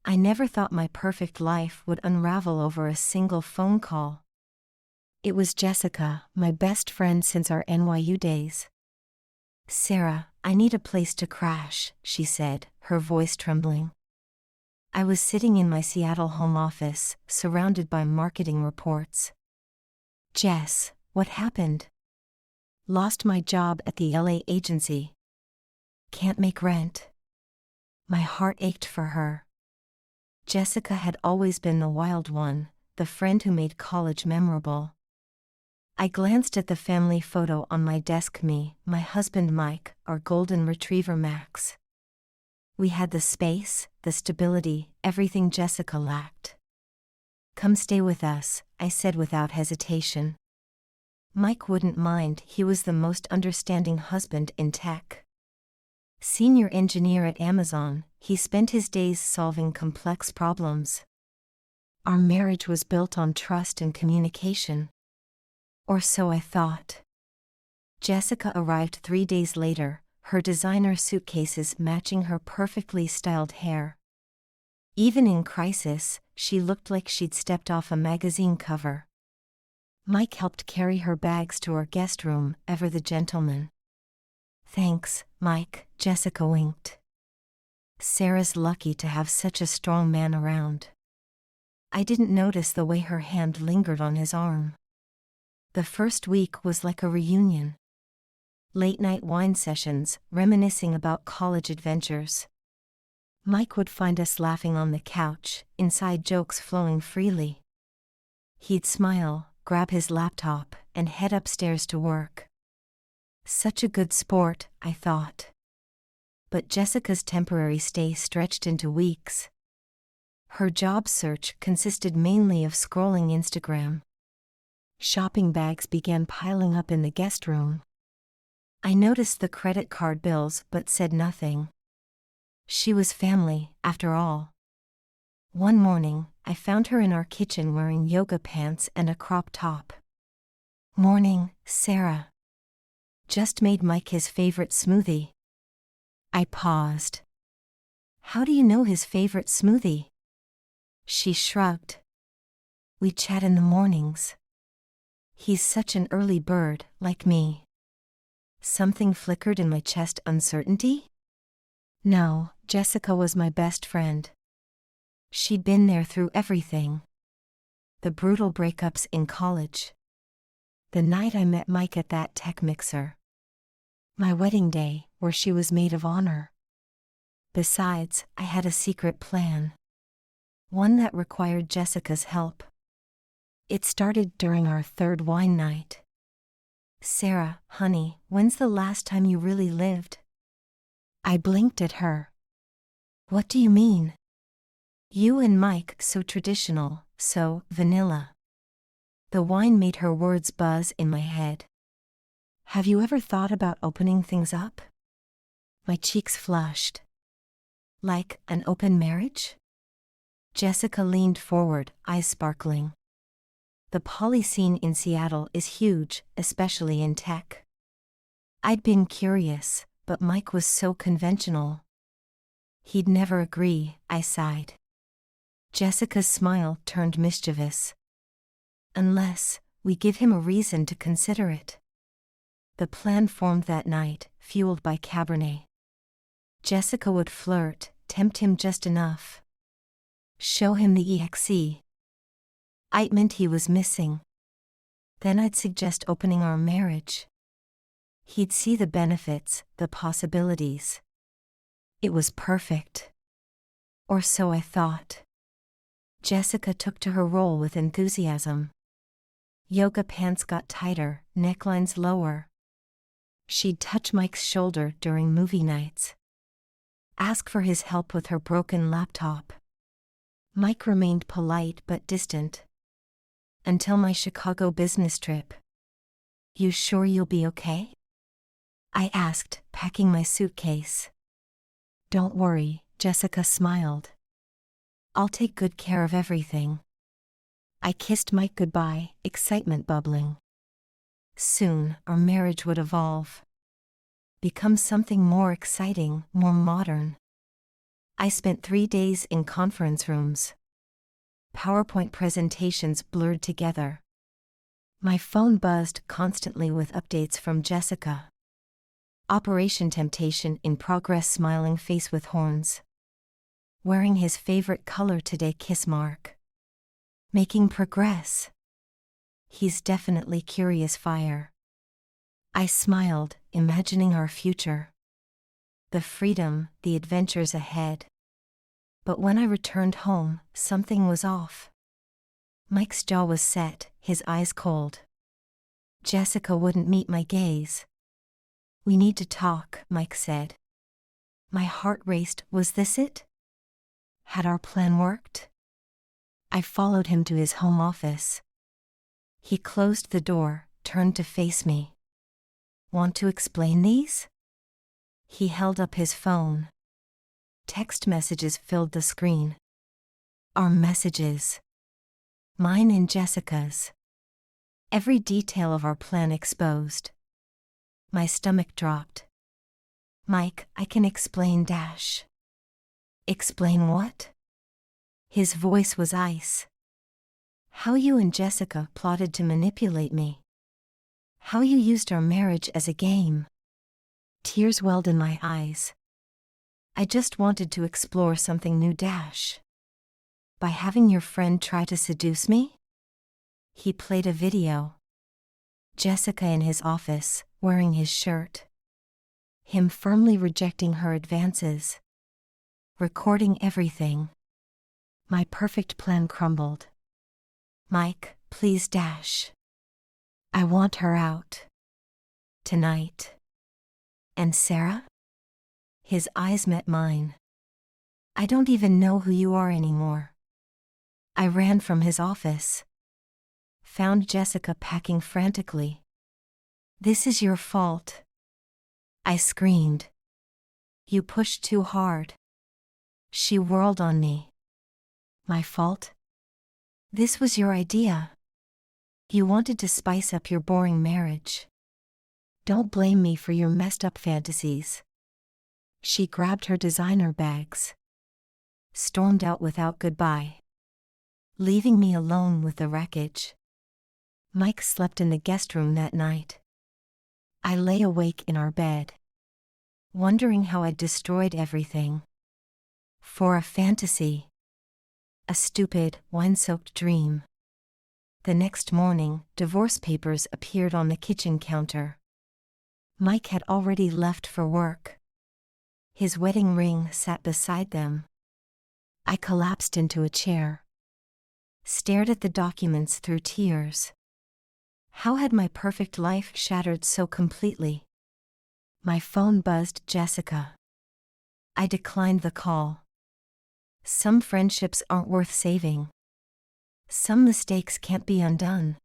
I never thought my perfect life would unravel over a single phone call. It was Jessica, my best friend since our NYU days. "Sarah, I need a place to crash," she said, her voice trembling. I was sitting in my Seattle home office, surrounded by marketing reports. "Jess, what happened?" "Lost my job at the LA agency. Can't make rent." My heart ached for her. Jessica had always been the wild one, the friend who made college memorable. I glanced at the family photo on my desk. Me, my husband Mike, our golden retriever Max. We had the space, the stability, everything Jessica lacked. "Come stay with us," I said without hesitation. Mike wouldn't mind. He was the most understanding husband in tech. Senior engineer at Amazon, he spent his days solving complex problems. Our marriage was built on trust and communication. Or so I thought. Jessica arrived 3 days later, her designer suitcases matching her perfectly styled hair. Even in crisis, she looked like she'd stepped off a magazine cover. Mike helped carry her bags to our guest room, ever the gentleman. "Thanks, Mike," Jessica winked. Sarah's lucky to have such a strong man around. I didn't notice the way her hand lingered on his arm. The first week was like a reunion. Late-night wine sessions, reminiscing about college adventures. Mike would find us laughing on the couch, inside jokes flowing freely. He'd smile, grab his laptop, and head upstairs to work. Such a good sport, I thought. But Jessica's temporary stay stretched into weeks. Her job search consisted mainly of scrolling Instagram. Shopping bags began piling up in the guest room. I noticed the credit card bills but said nothing. She was family, after all. One morning, I found her in our kitchen wearing yoga pants and a crop top. "Morning, Sarah. Just made Mike his favorite smoothie." I paused. "How do you know his favorite smoothie?" She shrugged. "We chat in the mornings. He's such an early bird, like me." Something flickered in my chest. Uncertainty? No, Jessica was my best friend. She'd been there through everything. The brutal breakups in college. The night I met Mike at that tech mixer. My wedding day, where she was maid of honor. Besides, I had a secret plan. One that required Jessica's help. It started during our third wine night. "Sarah, honey, when's the last time you really lived?" I blinked at her. "What do you mean?" "You and Mike, so traditional, so vanilla." The wine made her words buzz in my head. "Have you ever thought about opening things up?" My cheeks flushed. "Like an open marriage?" Jessica leaned forward, eyes sparkling. The poly scene in Seattle is huge, especially in tech. I'd been curious, but Mike was so conventional. He'd never agree, I sighed. Jessica's smile turned mischievous. "Unless we give him a reason to consider it." The plan formed that night, fueled by Cabernet. Jessica would flirt, tempt him just enough. Show him the EXE. Excitement he was missing. Then I'd suggest opening our marriage. He'd see the benefits, the possibilities. It was perfect. Or so I thought. Jessica took to her role with enthusiasm. Yoga pants got tighter, necklines lower. She'd touch Mike's shoulder during movie nights. Ask for his help with her broken laptop. Mike remained polite but distant. Until my Chicago business trip. "You sure you'll be okay?" I asked, packing my suitcase. "Don't worry," Jessica smiled. "I'll take good care of everything." I kissed Mike goodbye, excitement bubbling. Soon, our marriage would evolve. Become something more exciting, more modern. I spent 3 days in conference rooms. PowerPoint presentations blurred together. My phone buzzed constantly with updates from Jessica. Operation Temptation in progress, smiling face with horns. Wearing his favorite color today, kiss mark. Making progress. He's definitely curious fire. I smiled, imagining our future. The freedom, the adventures ahead. But when I returned home, something was off. Mike's jaw was set, his eyes cold. Jessica wouldn't meet my gaze. "We need to talk," Mike said. My heart raced. Was this it? Had our plan worked? I followed him to his home office. He closed the door, turned to face me. "Want to explain these?" He held up his phone. Text messages filled the screen. Our messages. Mine and Jessica's. Every detail of our plan exposed. My stomach dropped. "Mike, I can explain dash." "Explain what?" His voice was ice. "How you and Jessica plotted to manipulate me. How you used our marriage as a game." Tears welled in my eyes. "I just wanted to explore something new dash." "By having your friend try to seduce me?" He played a video. Jessica in his office, wearing his shirt. Him firmly rejecting her advances. Recording everything. My perfect plan crumbled. "Mike, please dash. I want her out. Tonight." "And Sarah?" His eyes met mine. "I don't even know who you are anymore." I ran from his office. Found Jessica packing frantically. "This is your fault." I screamed. "You pushed too hard." She whirled on me. "My fault? This was your idea. You wanted to spice up your boring marriage. Don't blame me for your messed up fantasies." She grabbed her designer bags. Stormed out without goodbye. Leaving me alone with the wreckage. Mike slept in the guest room that night. I lay awake in our bed. Wondering how I'd destroyed everything. For a fantasy. A stupid, wine-soaked dream. The next morning, divorce papers appeared on the kitchen counter. Mike had already left for work. His wedding ring sat beside them. I collapsed into a chair. Stared at the documents through tears. How had my perfect life shattered so completely? My phone buzzed. Jessica. I declined the call. Some friendships aren't worth saving. Some mistakes can't be undone.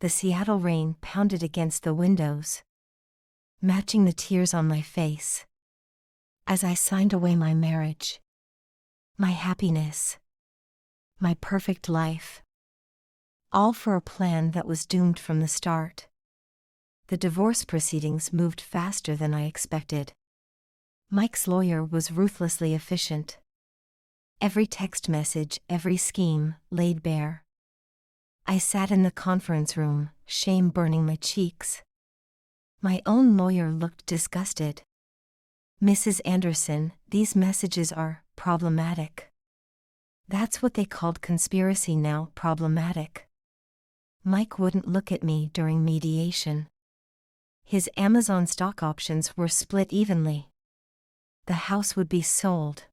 The Seattle rain pounded against the windows, matching the tears on my face. As I signed away my marriage, my happiness, my perfect life. All for a plan that was doomed from the start. The divorce proceedings moved faster than I expected. Mike's lawyer was ruthlessly efficient. Every text message, every scheme, laid bare. I sat in the conference room, shame burning my cheeks. My own lawyer looked disgusted. "Mrs. Anderson, these messages are problematic." That's what they called conspiracy now, problematic. Mike wouldn't look at me during mediation. His Amazon stock options were split evenly. The house would be sold.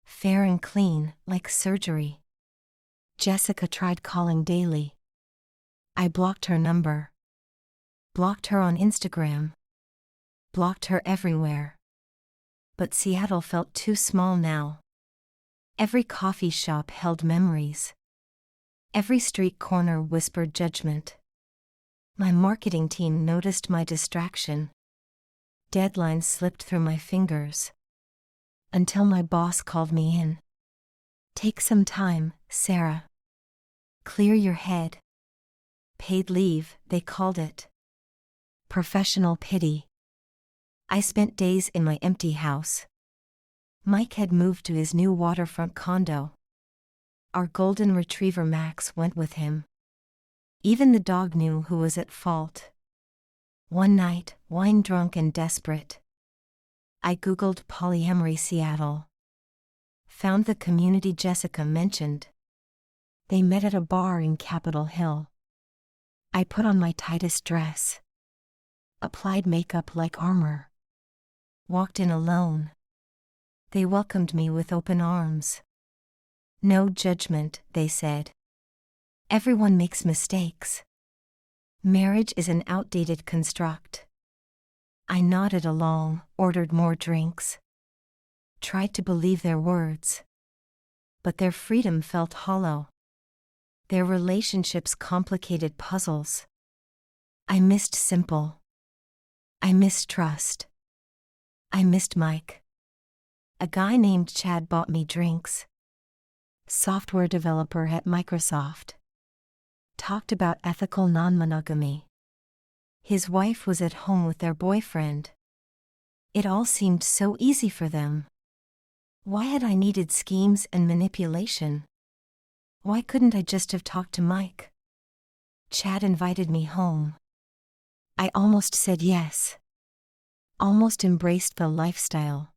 Fair and clean, like surgery. Jessica tried calling daily. I blocked her number. Blocked her on Instagram. Blocked her everywhere. But Seattle felt too small now. Every coffee shop held memories. Every street corner whispered judgment. My marketing team noticed my distraction. Deadlines slipped through my fingers. Until my boss called me in. "Take some time, Sarah. Clear your head." Paid leave, they called it. Professional pity. I spent days in my empty house. Mike had moved to his new waterfront condo. Our golden retriever Max went with him. Even the dog knew who was at fault. One night, wine-drunk and desperate, I Googled polyamory Seattle. Found the community Jessica mentioned. They met at a bar in Capitol Hill. I put on my tightest dress. Applied makeup like armor. Walked in alone. They welcomed me with open arms. No judgment, they said. Everyone makes mistakes. Marriage is an outdated construct. I nodded along, ordered more drinks. Tried to believe their words. But their freedom felt hollow. Their relationships complicated puzzles. I missed simple. I missed trust. I missed Mike. A guy named Chad bought me drinks. Software developer at Microsoft. Talked about ethical non-monogamy. His wife was at home with their boyfriend. It all seemed so easy for them. Why had I needed schemes and manipulation? Why couldn't I just have talked to Mike? Chad invited me home. I almost said yes. Almost embraced the lifestyle.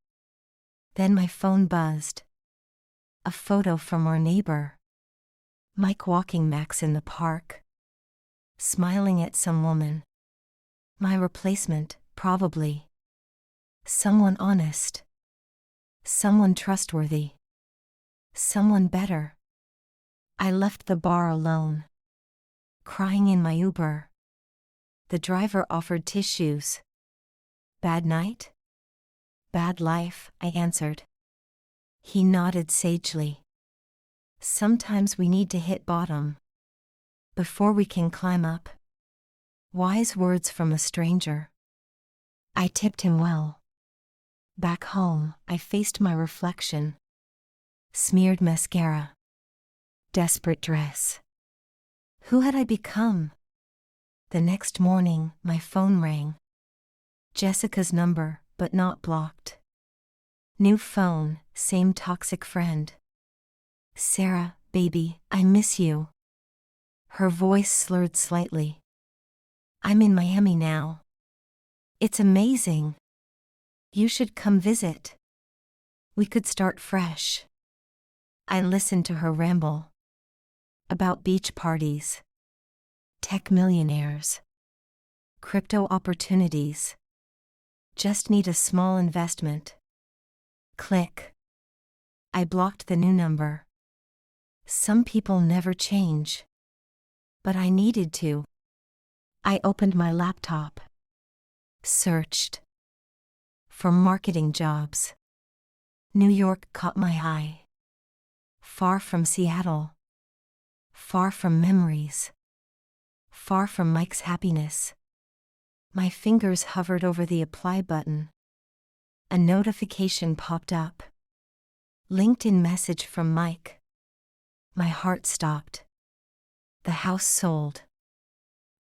Then my phone buzzed. A photo from our neighbor. Mike walking Max in the park. Smiling at some woman. My replacement, probably. Someone honest. Someone trustworthy. Someone better. I left the bar alone. Crying in my Uber. The driver offered tissues. Bad night? Bad life, I answered. He nodded sagely. Sometimes we need to hit bottom before we can climb up. Wise words from a stranger. I tipped him well. Back home, I faced my reflection. Smeared mascara. Desperate dress. Who had I become? The next morning, my phone rang. Jessica's number, but not blocked. New phone, same toxic friend. Sarah, baby, I miss you. Her voice slurred slightly. I'm in Miami now. It's amazing. You should come visit. We could start fresh. I listened to her ramble. About beach parties. Tech millionaires. Crypto opportunities. Just need a small investment. Click. I blocked the new number. Some people never change. But I needed to. I opened my laptop. Searched. For marketing jobs. New York caught my eye. Far from Seattle. Far from memories. Far from Mike's happiness. My fingers hovered over the apply button. A notification popped up. LinkedIn message from Mike. My heart stopped. The house sold.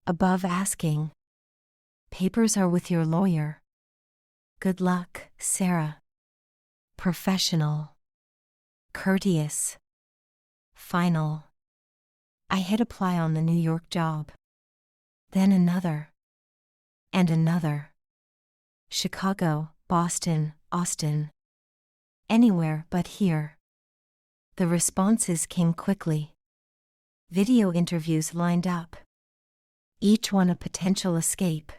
Above asking. Papers are with your lawyer. Good luck, Sarah. Professional. Courteous. Final. I hit apply on the New York job. Then another. And another. Chicago, Boston, Austin. Anywhere but here. The responses came quickly. Video interviews lined up. Each one a potential escape.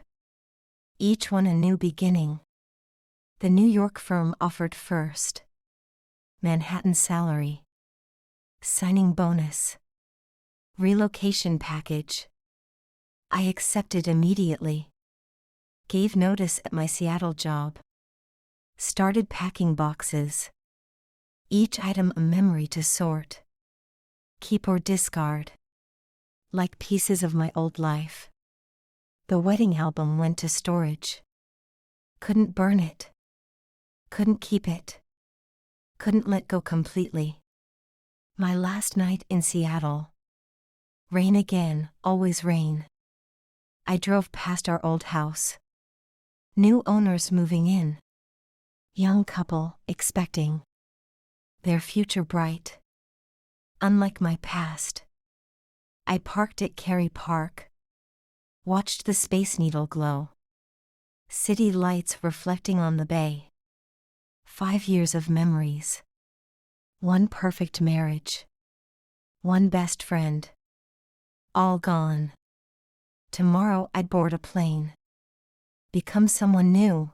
Each one a new beginning. The New York firm offered first. Manhattan salary. Signing bonus. Relocation package. I accepted immediately. Gave notice at my Seattle job. Started packing boxes. Each item a memory to sort. Keep or discard. Like pieces of my old life. The wedding album went to storage. Couldn't burn it. Couldn't keep it. Couldn't let go completely. My last night in Seattle. Rain again, always rain. I drove past our old house. New owners moving in. Young couple, expecting their future bright. Unlike my past. I parked at Cary Park. Watched the Space Needle glow. City lights reflecting on the bay. 5 years of memories. One perfect marriage. One best friend. All gone. Tomorrow I'd board a plane. Become someone new.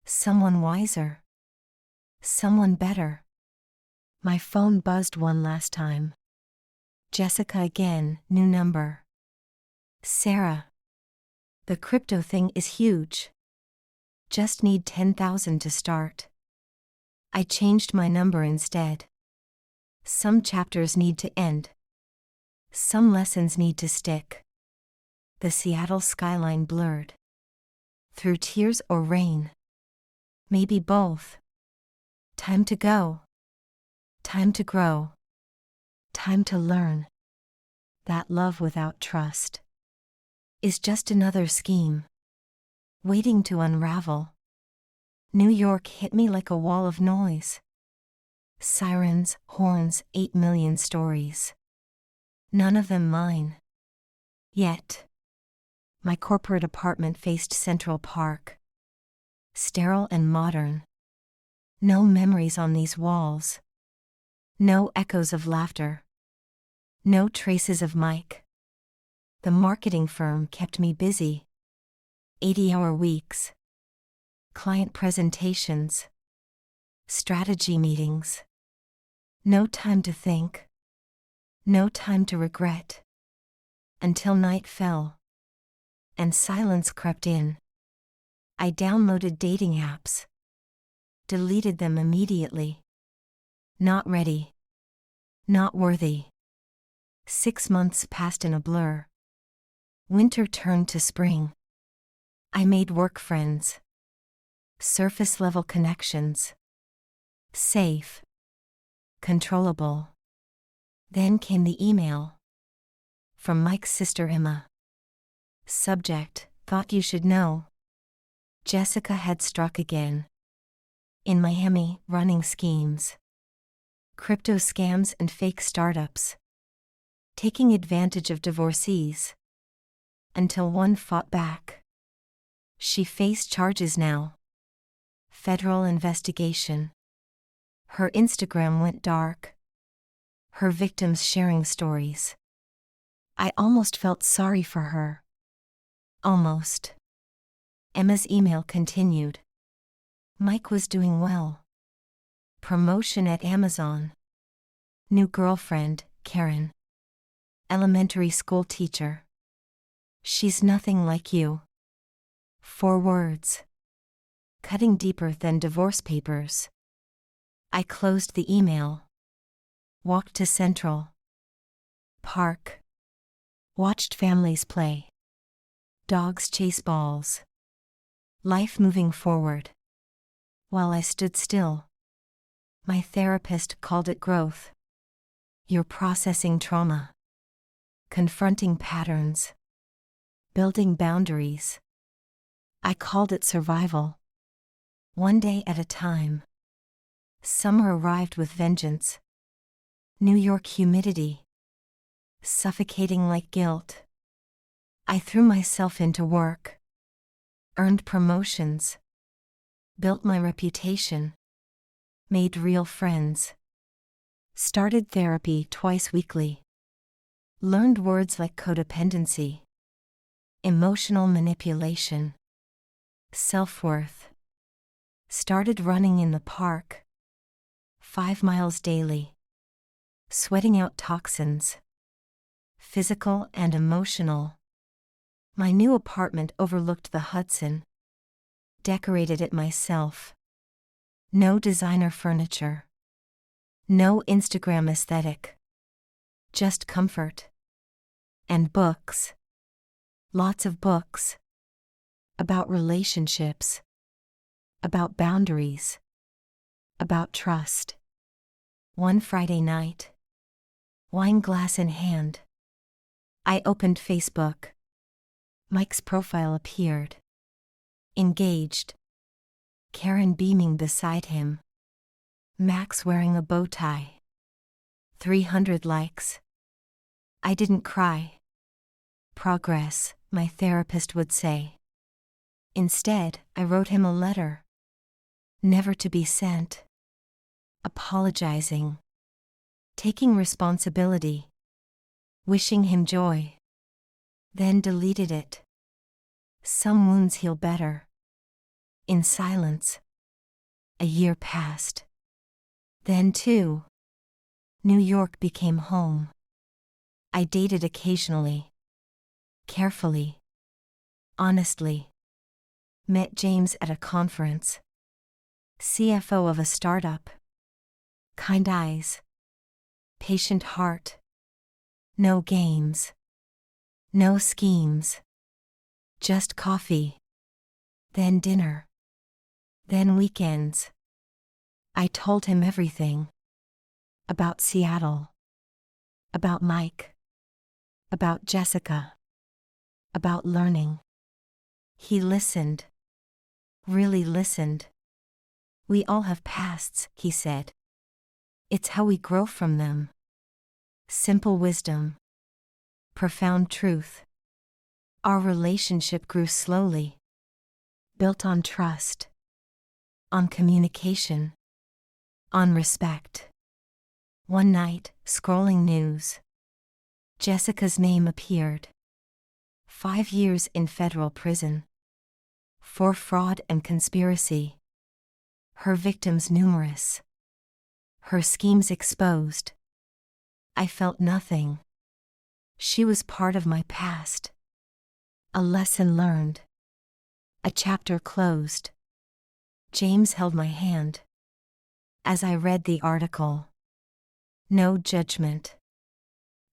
Someone wiser. Someone better. My phone buzzed one last time. Jessica again, new number. Sarah. The crypto thing is huge. Just need 10,000 to start. I changed my number instead. Some chapters need to end. Some lessons need to stick. The Seattle skyline blurred. Through tears or rain. Maybe both. Time to go. Time to grow. Time to learn. That love without trust is just another scheme, waiting to unravel. New York hit me like a wall of noise. Sirens, horns, 8 million stories. None of them mine. Yet. My corporate apartment faced Central Park. Sterile and modern. No memories on these walls. No echoes of laughter. No traces of Mike. The marketing firm kept me busy. 80-hour weeks. Client presentations. Strategy meetings. No time to think. No time to regret. Until night fell. And silence crept in. I downloaded dating apps. Deleted them immediately. Not ready. Not worthy. 6 months passed in a blur. Winter turned to spring. I made work friends. Surface-level connections. Safe. Controllable. Then came the email. From Mike's sister Emma. Subject, thought you should know. Jessica had struck again. In Miami, running schemes. Crypto scams and fake startups. Taking advantage of divorcees. Until one fought back. She faced charges now. Federal investigation. Her Instagram went dark. Her victims sharing stories. I almost felt sorry for her. Almost. Emma's email continued. Mike was doing well. Promotion at Amazon. New girlfriend, Karen. Elementary school teacher. She's nothing like you. 4 words. Cutting deeper than divorce papers. I closed the email. Walked to Central Park. Watched families play. Dogs chase balls. Life moving forward. While I stood still. My therapist called it growth. You're processing trauma. Confronting patterns. Building boundaries. I called it survival. One day at a time. Summer arrived with vengeance. New York humidity. Suffocating like guilt. I threw myself into work. Earned promotions. Built my reputation. Made real friends. Started therapy twice weekly. Learned words like codependency. Emotional manipulation. Self-worth. Started running in the park. 5 miles daily. Sweating out toxins. Physical and emotional. My new apartment overlooked the Hudson. Decorated it myself. No designer furniture. No Instagram aesthetic. Just comfort. And books. Lots of books. About relationships. About boundaries. About trust. One Friday night. Wine glass in hand. I opened Facebook. Mike's profile appeared. Engaged. Karen beaming beside him. Max wearing a bow tie. 300 likes. I didn't cry. Progress, my therapist would say. Instead, I wrote him a letter. Never to be sent. Apologizing. Taking responsibility. Wishing him joy. Then deleted it. Some wounds heal better. In silence. A year passed. Then too. New York became home. I dated occasionally. Carefully. Honestly. Met James at a conference. CFO of a startup. Kind eyes. Patient heart. No games. No schemes. Just coffee. Then dinner. Then weekends. I told him everything. About Seattle. About Mike. About Jessica. About learning. He listened. Really listened. We all have pasts, he said. It's how we grow from them. Simple wisdom. Profound truth. Our relationship grew slowly. Built on trust. On communication. On respect. One night, scrolling news. Jessica's name appeared. 5 years in federal prison. For fraud and conspiracy. Her victims numerous. Her schemes exposed. I felt nothing. She was part of my past. A lesson learned. A chapter closed. James held my hand. As I read the article. No judgment.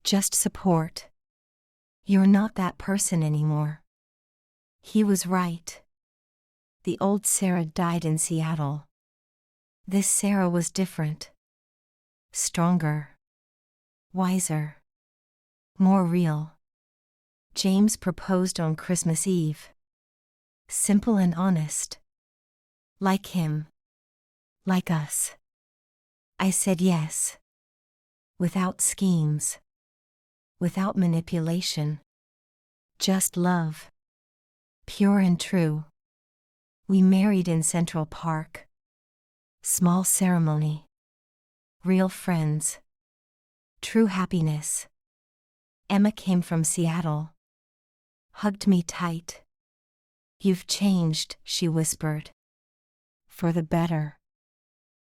Just support. You're not that person anymore. He was right. The old Sarah died in Seattle. This Sarah was different. Stronger. Wiser. More real. James proposed on Christmas Eve. Simple and honest. Like him. Like us. I said yes. Without schemes. Without manipulation. Just love. Pure and true. We married in Central Park. Small ceremony. Real friends. True happiness. Emma came from Seattle. Hugged me tight. You've changed, she whispered. For the better.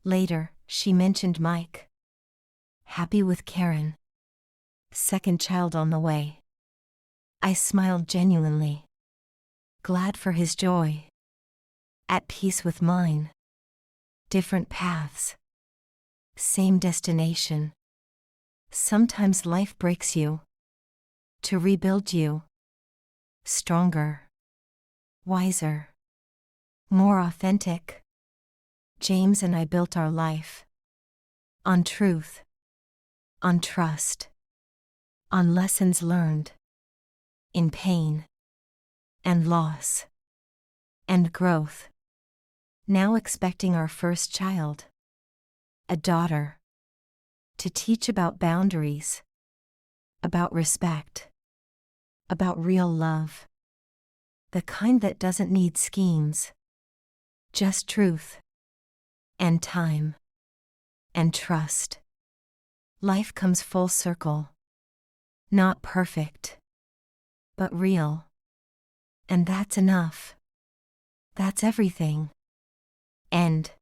Later, she mentioned Mike. Happy with Karen. Second child on the way. I smiled genuinely. Glad for his joy. At peace with mine. Different paths. Same destination. Sometimes life breaks you. To rebuild you. Stronger. Wiser. More authentic. James and I built our life. On truth. On trust. On lessons learned. In pain. And loss. And growth. Now expecting our first child. A daughter. To teach about boundaries. About respect. About real love. The kind that doesn't need schemes. Just truth. And time. And trust. Life comes full circle. Not perfect. But real. And that's enough. That's everything. End.